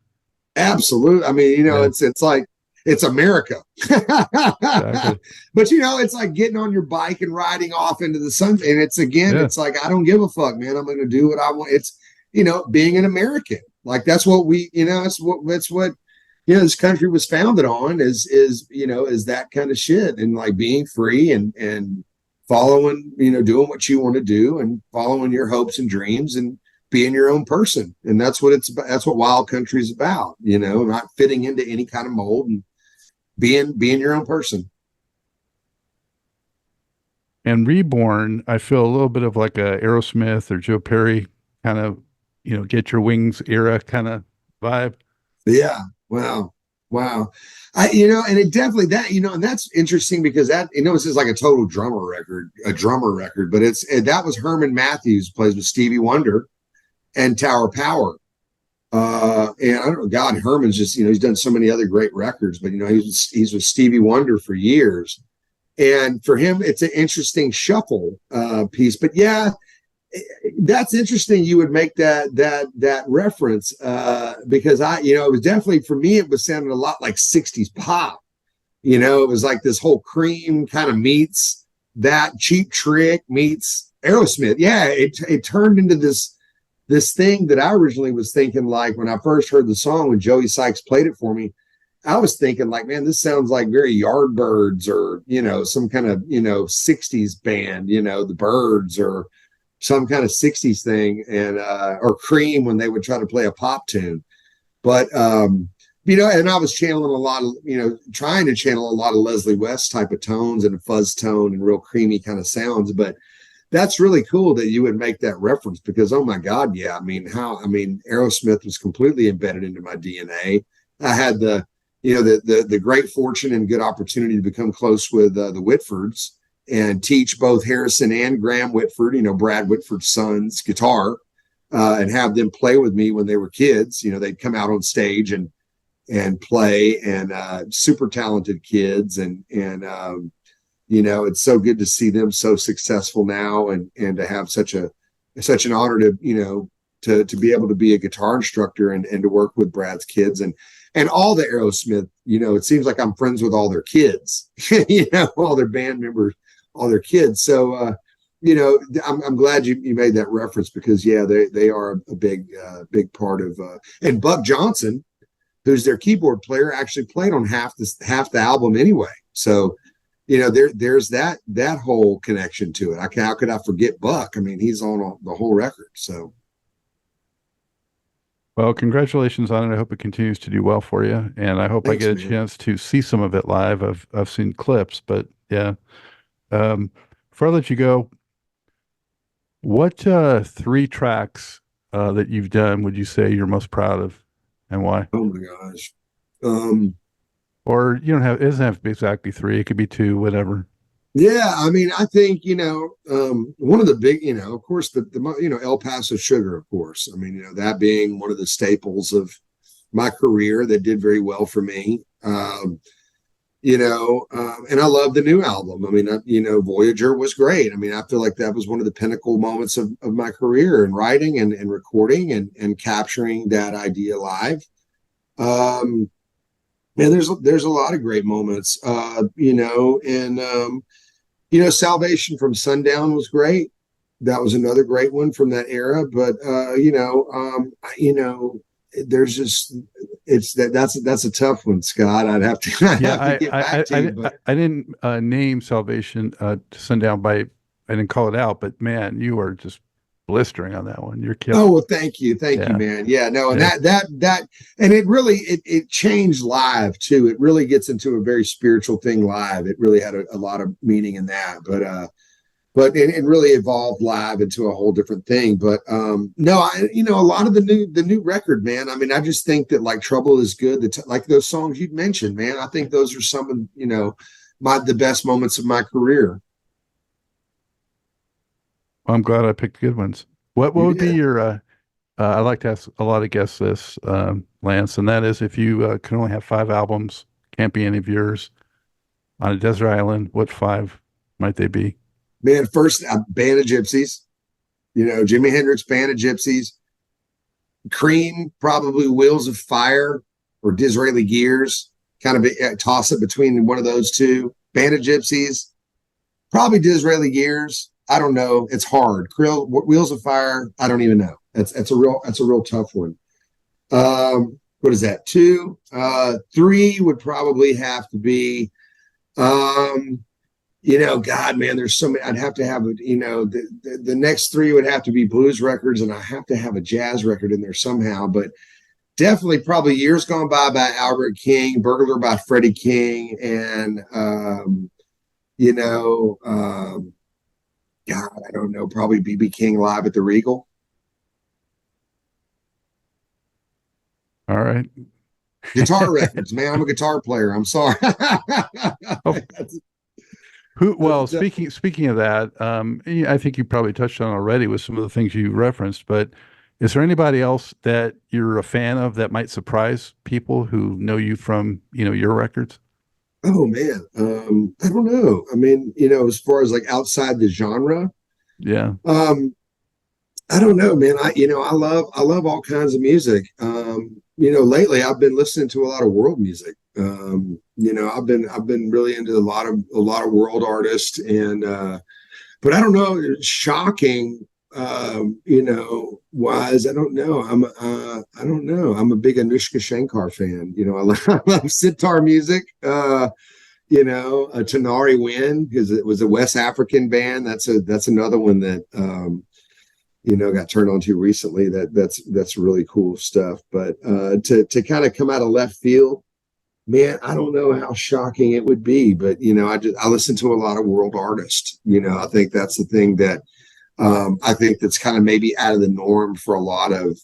Absolutely. I mean, you know, Yeah. it's like, it's America. Exactly. But you know, it's like getting on your bike and riding off into the sun. And it's again, it's like, I don't give a fuck, man. I'm going to do what I want. It's, you know, being an American. Like that's what we, you know, it's what, you know, this country was founded on is, you know, is that kind of shit, and like being free and following, you know, doing what you want to do and following your hopes and dreams and being your own person. And that's what it's about. That's what Wild Country is about, you know, not fitting into any kind of mold and being your own person. And Reborn, I feel a little bit of like a Aerosmith or Joe Perry kind of, you know, Get Your Wings era kind of vibe. Yeah. Wow. You know, and it definitely that, you know, and that's interesting because that, you know, this is like a total drummer record, but that was Herman Matthews, plays with Stevie Wonder and Tower Power. And I don't know, God, Herman's just, you know, he's done so many other great records, but you know, he's with Stevie Wonder for years. And for him, it's an interesting shuffle piece. But yeah, that's interesting. You would make that reference because you know, it was definitely, for me, it was sounding a lot like 60s pop. You know, it was like this whole Cream kind of meets that Cheap Trick meets Aerosmith. Yeah, it turned into this thing that I originally was thinking, like when I first heard the song, when Joey Sykes played it for me, I was thinking like, man, this sounds like very Yardbirds or, you know, some kind of, you know, 60s band, you know, the Byrds or some kind of 60s thing, and or Cream when they would try to play a pop tune. But you know, and I was channeling a lot of, you know, trying to channel a lot of Leslie West type of tones and a fuzz tone and real creamy kind of sounds. But that's really cool that you would make that reference because, oh my God, yeah. I mean, Aerosmith was completely embedded into my DNA. I had the great fortune and good opportunity to become close with the Whitfords and teach both Harrison and Graham Whitford, you know, Brad Whitford's sons, guitar, and have them play with me when they were kids. You know, they'd come out on stage and play, and super talented kids. And you know, it's so good to see them so successful now, and to have such an honor to, you know, to be able to be a guitar instructor and to work with Brad's kids and all the Aerosmith, you know, it seems like I'm friends with all their kids, you know, all their band members, all their kids. So, you know, I'm glad you made that reference because yeah, they are a big part of, and Buck Johnson, who's their keyboard player, actually played on half the album anyway. So, you know, there's that whole connection to it. How could I forget Buck? I mean, he's on the whole record. So. Well, congratulations on it. I hope it continues to do well for you. And I hope Thanks, I get a chance to see some of it live. I've seen clips, but yeah. Before I let you go, what 3 tracks that you've done would you say you're most proud of and why? Oh my gosh. Or you don't have, it doesn't have to be exactly 3. It could be 2, whatever. Yeah, I mean, I think, you know, one of the big, you know, of course, the you know, El Paso Sugar, of course. I mean, you know, that being one of the staples of my career that did very well for me. You know, and I love the new album. I mean, you know, Voyager was great. I mean, I feel like that was one of the pinnacle moments of my career in writing and recording and capturing that idea live. And there's a lot of great moments, and Salvation from Sundown was great. That was another great one from that era. But there's just that's a tough one, Scott. I'd have to get back to you. But I didn't name Salvation to Sundown I didn't call it out, but man, you are just blistering on that one. You're killing. Oh, well, thank you, man. Yeah, no, and that, and it really it changed live too. It really gets into a very spiritual thing live. It really had a lot of meaning in that, but it really evolved live into a whole different thing. But no, a lot of the new record, man. I mean, I just think that like Trouble Is Good, like those songs you'd mentioned, man. I think those are some of the best moments of my career. I'm glad I picked good ones. What would be your, I like to ask a lot of guests this, Lance, and that is if you can only have 5 albums, can't be any of yours, on a desert island, what 5 might they be? Man, first, Band of Gypsies, Jimi Hendrix, Band of Gypsies, Cream, probably Wheels of Fire or Disraeli Gears, kind of toss it between one of those two. Band of Gypsies, probably Disraeli Gears. I don't know. It's hard. Wheels of Fire. I don't even know. That's a real tough one. What is that? 2, 3 would probably have to be, God, man, there's so many. I'd have to have, the next 3 would have to be blues records, and I have to have a jazz record in there somehow. But definitely, probably Years Gone by Albert King, Burglar by Freddie King, and God, I don't know, probably B.B. King Live at the Regal. All right. Guitar records, man. I'm a guitar player. I'm sorry. Speaking of that, I think you probably touched on already with some of the things you referenced, but is there anybody else that you're a fan of that might surprise people who know you from, your records? Oh man. I don't know. I mean, as far as like outside the genre, yeah. I don't know, man. I love all kinds of music. Lately I've been listening to a lot of world music. I've been really into a lot of world artists, and but I don't know, shocking, wise, I don't know. I don't know. I'm a big Anushka Shankar fan. I love sitar music. Tanari Win, because it was a West African band. That's another one that got turned on to recently. That's really cool stuff. But to kind of come out of left field, man, I don't know how shocking it would be. But I listen to a lot of world artists. I think that's the thing that I think that's kind of maybe out of the norm for a lot of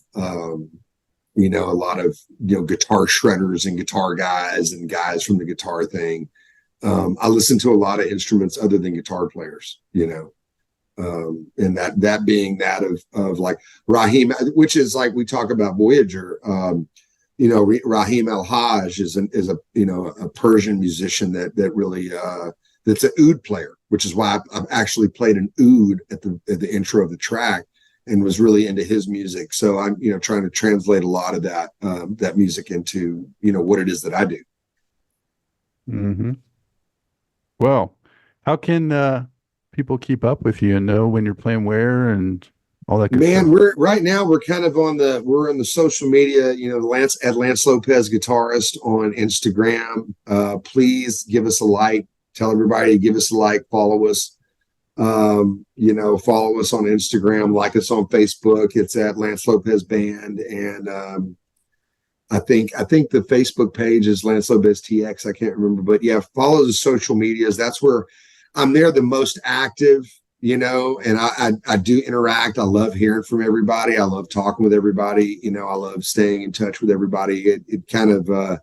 guitar shredders and guitar guys and guys from the guitar thing. I listen to a lot of instruments other than guitar players, and that being that of like Rahim, which is like we talk about Voyager. Rahim El-Hajj is a Persian musician that really that's an oud player, which is why I've actually played an oud at the intro of the track and was really into his music. So I'm trying to translate a lot of that music into what it is that I do. Mm-hmm. Well, how can people keep up with you and know when you're playing where and all that good stuff? We're kind of on the social media, Lance Lopez Guitarist on Instagram. Please give us a like, tell everybody to give us a like, follow us, follow us on Instagram, like us on Facebook. It's at Lance Lopez Band. And, I think the Facebook page is Lance Lopez TX. I can't remember, but yeah, follow the social medias. That's where I'm there the most active, and I do interact. I love hearing from everybody. I love talking with everybody. I love staying in touch with everybody. It kind of,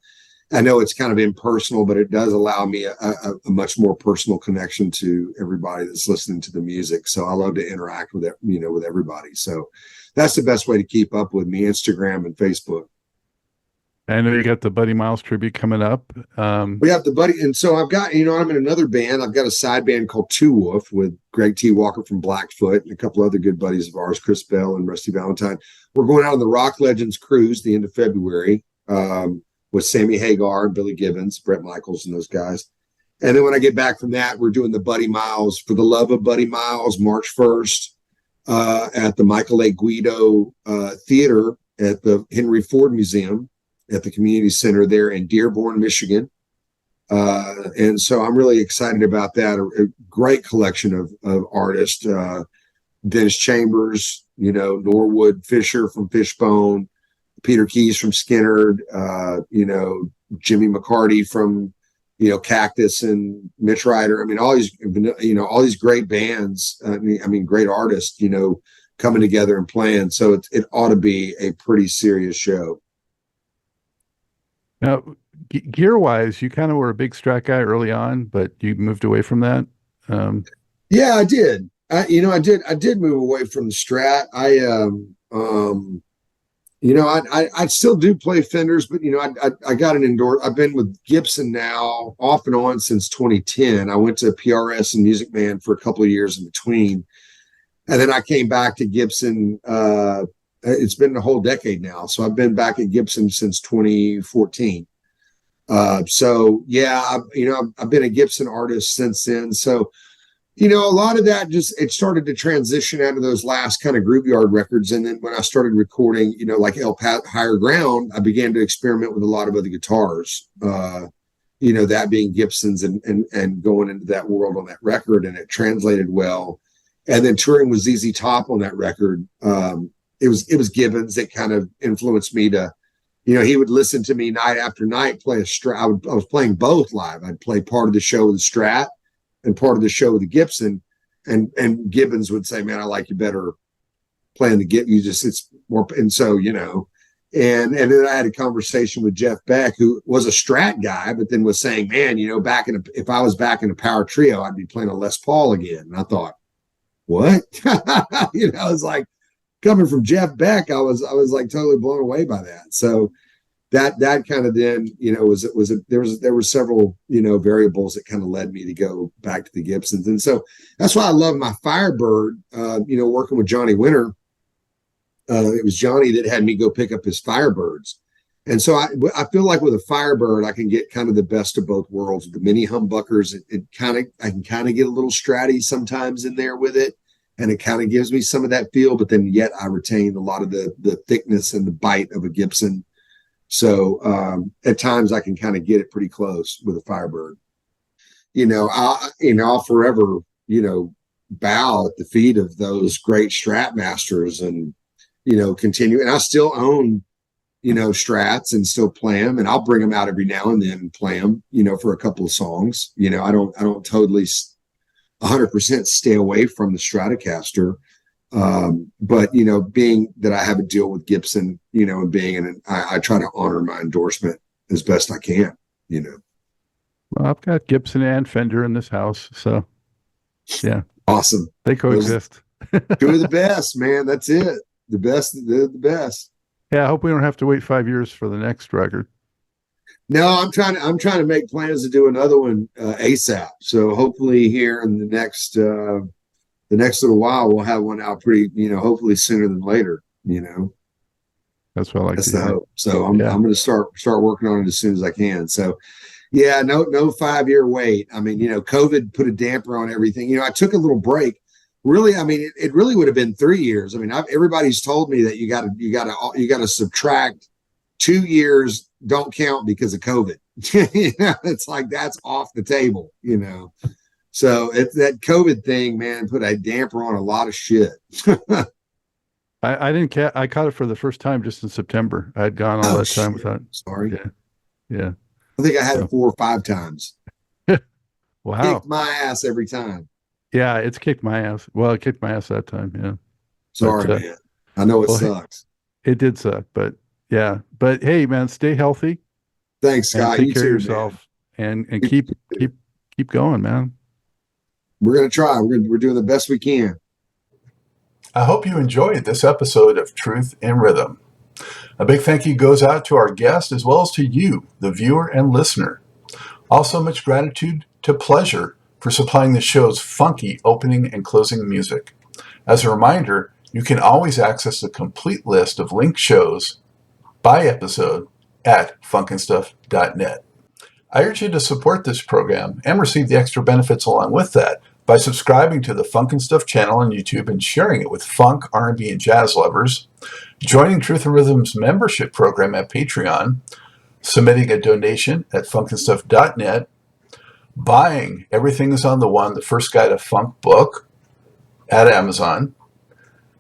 I know it's kind of impersonal, but it does allow me a much more personal connection to everybody that's listening to the music. So I love to interact with with everybody. So that's the best way to keep up with me, Instagram and Facebook. I know you got the Buddy Miles tribute coming up. We have the Buddy, and so I've got, I'm in another band. I've got a side band called Two Wolf with Greg T. Walker from Blackfoot and a couple other good buddies of ours, Chris Bell and Rusty Valentine. We're going out on the Rock Legends cruise the end of February. We're with Sammy Hagar and Billy Gibbons, Brett Michaels, and those guys. And then when I get back from that, we're doing the Buddy Miles for the love of Buddy Miles, March 1st at the Michael A. Guido Theater at the Henry Ford Museum at the community center there in Dearborn, Michigan. And so I'm really excited about that. A great collection of artists, Dennis Chambers, Norwood Fisher from Fishbone, Peter Keys from Skinner, Jimmy McCarty from, Cactus and Mich Ryder. I mean, all these great bands, great artists, coming together and playing. So it ought to be a pretty serious show. Now, gear wise, you kind of were a big Strat guy early on, but you moved away from that. Yeah, I did. I did move away from the Strat. I still do play Fenders, but I got an I've been with Gibson now off and on since 2010. I went to PRS and Music Man for a couple of years in between, and then I came back to Gibson. It's been a whole decade now, so I've been back at Gibson since 2014. So yeah, I've been a Gibson artist since then. So, a lot of that it started to transition out of those last kind of Grooveyard records. And then when I started recording, like Higher Ground, I began to experiment with a lot of other guitars, that being Gibsons and going into that world on that record, and it translated well. And then touring with ZZ Top on that record. It was Gibbons that kind of influenced me to, he would listen to me night after night play a Strat. I was playing both live. I'd play part of the show with the Strat and part of the show with the Gibson, and Gibbons would say, "Man, I like you better playing the Gibson. It's more." And so, and then I had a conversation with Jeff Beck, who was a Strat guy, but then was saying, "Man, if I was back in a power trio, I'd be playing a Les Paul again." And I thought, "What?" I was like, coming from Jeff Beck, I was like totally blown away by that. So that kind of then, there were several, variables that kind of led me to go back to the Gibsons. And so that's why I love my Firebird, working with Johnny Winter. It was Johnny that had me go pick up his Firebirds. And so I feel like with a Firebird, I can get kind of the best of both worlds. The mini humbuckers, I can kind of get a little Stratty sometimes in there with it. And it kind of gives me some of that feel, but then yet I retain a lot of the thickness and the bite of a Gibson. So at times I can kind of get it pretty close with a Firebird. I'll forever, bow at the feet of those great Strat masters and, continue. And I still own, Strats and still play them, and I'll bring them out every now and then and play them, for a couple of songs. I don't totally 100% stay away from the Stratocaster. But, being that I have a deal with Gibson, and being I try to honor my endorsement as best I can, Well, I've got Gibson and Fender in this house. So, yeah. Awesome. They coexist. Two of the best, man. That's it. The best. They're the best. Yeah. I hope we don't have to wait 5 years for the next record. No, I'm trying to make plans to do another one ASAP. So hopefully here in the next little while, we'll have one out pretty, hopefully sooner than later, That's what I like That's to the hear. hope. So I'm going to start working on it as soon as I can. So yeah, no 5 year wait. I mean, COVID put a damper on everything. I took a little break. Really, I mean, it really would have been 3 years. I mean, everybody's told me that you got to subtract 2 years. Don't count because of COVID. It's like that's off the table. So it's that COVID thing, man, put a damper on a lot of shit. I didn't I caught it for the first time just in September. I had gone all that time without. Sorry. Yeah. I think I had it 4 or 5 times. Wow. Kicked my ass every time. Yeah, it's kicked my ass. Well, it kicked my ass that time. Yeah. Sorry, man. I know it sucks. It did suck, but yeah. But hey, man, stay healthy. Thanks, Scott. Take care of yourself, and keep going, man. We're gonna try. We're doing the best we can. I hope you enjoyed this episode of Truth in Rhythm. A big thank you goes out to our guest as well as to you, the viewer and listener. Also, much gratitude to Pleasure for supplying the show's funky opening and closing music. As a reminder, you can always access the complete list of linked shows by episode at FUNKNSTUFF.net. I urge you to support this program and receive the extra benefits along with that by subscribing to the Funk and Stuff channel on YouTube and sharing it with funk, R&B, and jazz lovers, joining Truth and Rhythm's membership program at Patreon, submitting a donation at FUNKNSTUFF.net, buying Everything is on the One, the First Guide to Funk book at Amazon,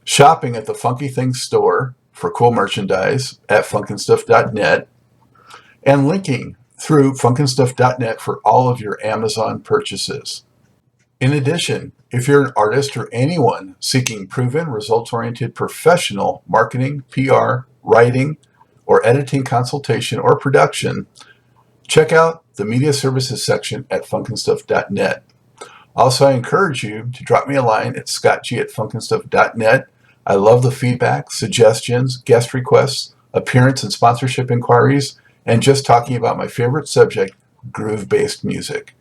shopping at the Funky Things store for cool merchandise at FUNKNSTUFF.net, and linking through FUNKNSTUFF.net for all of your Amazon purchases. In addition, if you're an artist or anyone seeking proven, results-oriented professional marketing, PR, writing, or editing consultation or production, check out the media services section at FUNKNSTUFF.net. Also, I encourage you to drop me a line at scottg@funkandstuff.net. I love the feedback, suggestions, guest requests, appearance and sponsorship inquiries, and just talking about my favorite subject, groove-based music.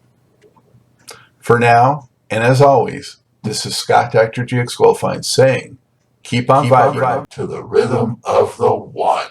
For now, and as always, this is Scott Dr. GX Goldfine saying, keep on vibing to the rhythm of the one.